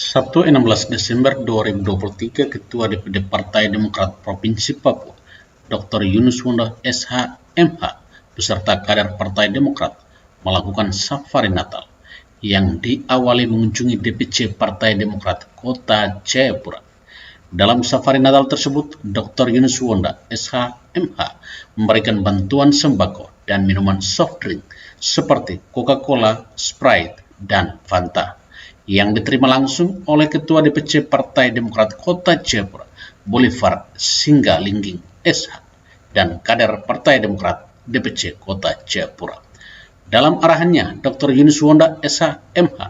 Sabtu 16 Desember 2023, Ketua DPD Partai Demokrat Provinsi Papua, Dr. Yunus Wonda SH MH, beserta kader Partai Demokrat melakukan safari Natal yang diawali mengunjungi DPC Partai Demokrat Kota Jayapura. Dalam safari Natal tersebut, Dr. Yunus Wonda SH MH memberikan bantuan sembako dan minuman soft drink seperti Coca-Cola, Sprite, dan Fanta yang diterima langsung oleh Ketua DPC Partai Demokrat Kota Jayapura, Bolivar Singgalingging SH, dan kader Partai Demokrat DPC Kota Jayapura. Dalam arahannya, Dr. Yunus Wonda SH MH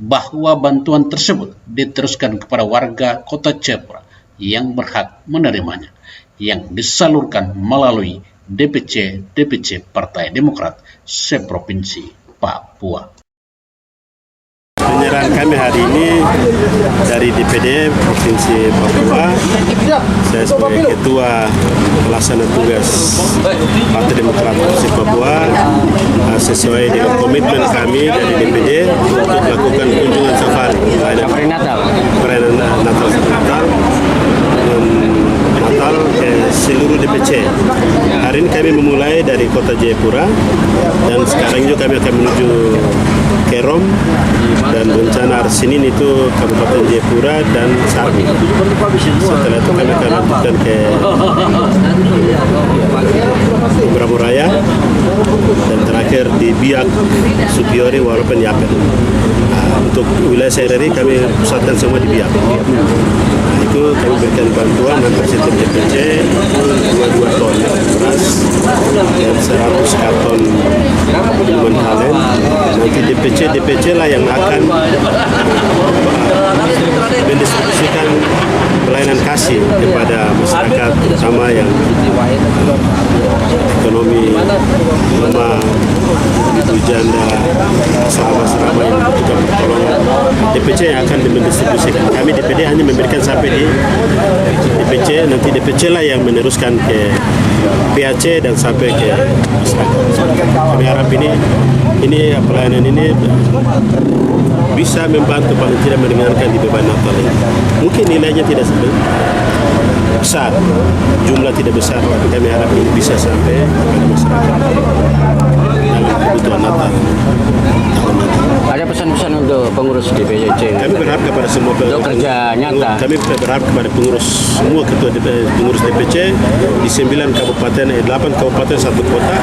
bahwa bantuan tersebut diteruskan kepada warga Kota Jayapura yang berhak menerimanya, yang disalurkan melalui DPC Partai Demokrat se-Provinsi Papua. Penyerahan kami hari ini dari DPD Provinsi Papua. Saya sebagai Ketua Pelaksana Tugas Partai Demokrat Provinsi Papua, sesuai dengan komitmen kami dari DPD untuk melakukan kunjungan safari Natal ke seluruh DPC. Hari ini kami memulai dari Kota Jayapura dan sekarang juga kami akan menuju Kerom dan rencana hari Senin itu Kabupaten Jayapura dan Sarmi. Setelah itu kami akan lanjutkan ke Bramo Raya dan terakhir di Biak, Supiori, walaupun Yapen. Untuk wilayah Sereri kami pusatkan semua di Biak. Itu kami berikan bantuan antar setiap DPC 22 ton beras dan 100 karton minuman halen. Nanti DPC lah yang akan mendistribusikan pelayanan kasih kepada masyarakat, terutama yang ekonomi lemah, ibu janda, asrama-asrama yang membutuhkan pertolongan. DPC yang akan mendistribusikan. Kami DPD hanya memberikan sampai di DPC, nanti DPC lah yang meneruskan ke PAC dan sampai ke masyarakat. Kami harap ini pelayanan ini bisa membantu paling tidak meringankan di beban Natal ini. Mungkin nilainya tidak besar, jumlah tidak besar, tapi kami harap ini bisa sampai kepada masyarakat dalam kebutuhan Natal. Ada pesan-pesan untuk pengurus DPC? Kami berharap kepada semua untuk kerja nyata. Kami berharap kepada semua ketua pengurus DPC di 9 kabupaten, 8 kabupaten, 1 kota.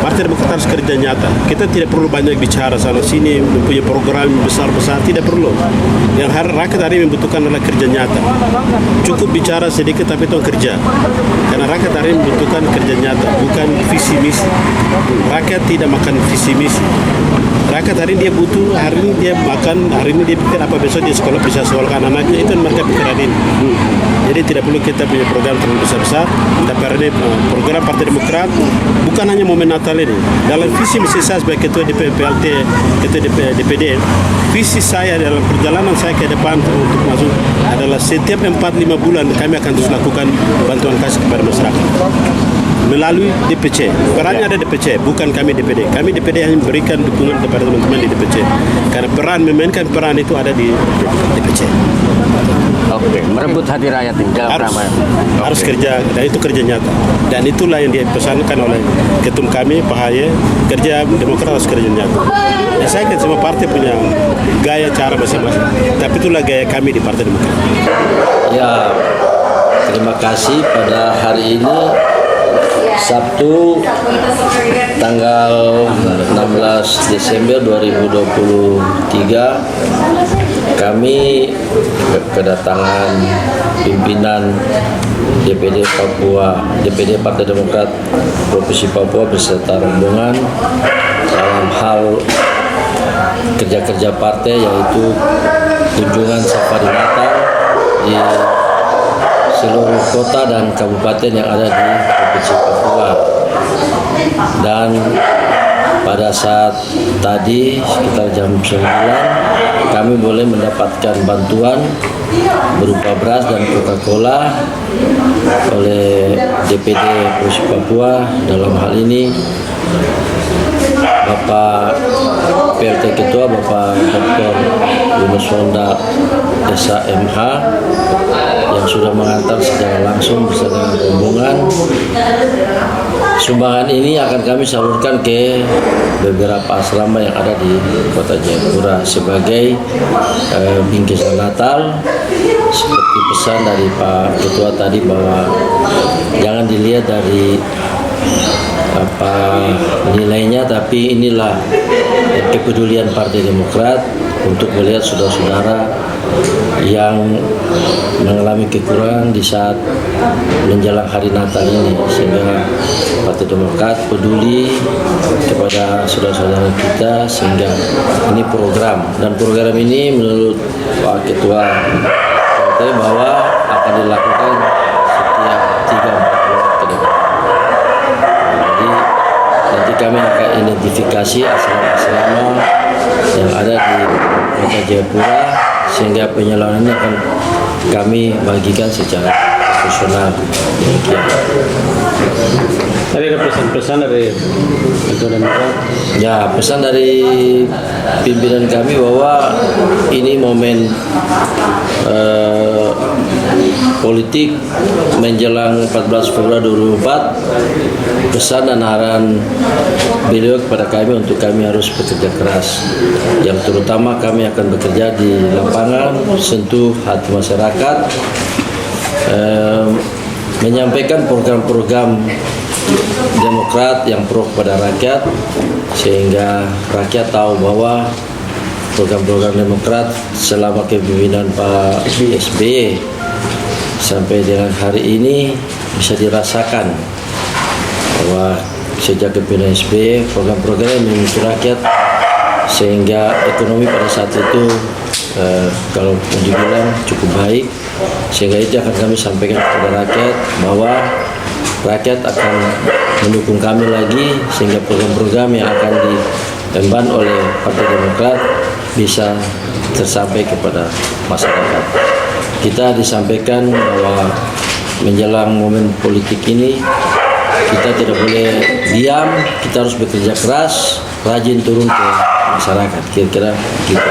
Partai Demokrat harus kerja nyata. Kita tidak perlu banyak bicara sana sini, mempunyai program besar-besar, tidak perlu. Yang rakyat hari ini membutuhkan adalah kerja nyata. Cukup bicara sedikit tapi itu kerja. Karena rakyat hari ini membutuhkan kerja nyata, bukan visi misi. Rakyat tidak makan visi misi. Rakyat hari ini dia butuh, hari ini dia makan, hari ini dia pikir apa besok dia sekolah bisa sekolahkan anaknya, itu yang mereka pikiran ini. Jadi tidak perlu kita punya program terlalu besar-besar, tapi hari ini program Partai Demokrat bukan hanya momen Natal ini. Dalam visi misi saya sebagai Ketua DPLT, Ketua DPD, visi saya dalam perjalanan saya ke depan untuk masuk adalah setiap 4-5 bulan kami akan terus lakukan bantuan kasih kepada masyarakat melalui DPC. Perannya ada DPC, bukan kami DPD. Kami DPD hanya memberikan dukungan kepada teman-teman di DPC. Karena memainkan peran itu ada di DPC. Oke, merebut hati rakyat ini harus kerja, dan itu kerja nyata. Dan itulah yang dipesankan oleh ketum kami, Pak Haye, kerja Demokrat harus kerja nyata. Ya, saya kan semua partai punya gaya cara masing-masing, tapi itulah gaya kami di Partai Demokrat. Ya, terima kasih pada hari ini Sabtu tanggal 16 Desember 2023 kami kedatangan pimpinan DPD Partai Demokrat Provinsi Papua beserta rombongan dalam hal kerja-kerja partai, yaitu kunjungan safari Natal di seluruh kota dan kabupaten yang ada di Provinsi Papua. Dan pada saat tadi sekitar jam 9 kami boleh mendapatkan bantuan berupa beras dan Coca-Cola oleh DPD Provinsi Papua. Dalam hal ini Bapak PLT Ketua Bapak Dr. Yunus Wonda SHMH yang sudah mengantar secara langsung beserta dengan rombongan. Sumbangan ini akan kami salurkan ke beberapa asrama yang ada di Kota Jayapura sebagai bingkisan Natal, seperti pesan dari Pak Ketua tadi bahwa jangan dilihat dari nilainya, tapi inilah kepedulian Partai Demokrat untuk melihat saudara-saudara yang mengalami kekurangan di saat menjelang hari Natal ini, sehingga Partai Demokrat peduli kepada saudara-saudara kita, sehingga ini program, dan program ini menurut Pak Ketua partai bahwa akan dilakukan setiap 3-4 bulan ke depan. Jadi nanti kami akan identifikasi asrama-asrama yang ada di Kota Jayapura, sehingga penyalurannya akan kami bagikan secara profesional. Demikian. Tadi ada pesan-pesan dari Ketua Demokrat. Ya, pesan dari pimpinan kami bahwa ini momen politik menjelang 14 Februari 2024. Pesan dan arahan beliau kepada kami untuk kami harus bekerja keras, yang terutama kami akan bekerja di lapangan, sentuh hati masyarakat, menyampaikan program-program Demokrat yang pro kepada rakyat, sehingga rakyat tahu bahwa program-program Demokrat selama kepemimpinan Pak SBY sampai dengan hari ini bisa dirasakan bahwa sejak kepemimpinan SBY program-program yang memiliki rakyat, sehingga ekonomi pada saat itu kalau dibilang cukup baik, sehingga itu akan kami sampaikan kepada rakyat bahwa rakyat akan mendukung kami lagi, sehingga program-program yang akan diemban oleh Partai Demokrat bisa tersampai kepada masyarakat. Kita disampaikan bahwa menjelang momen politik ini kita tidak boleh diam, kita harus bekerja keras, rajin turun ke masyarakat, kira-kira gitu.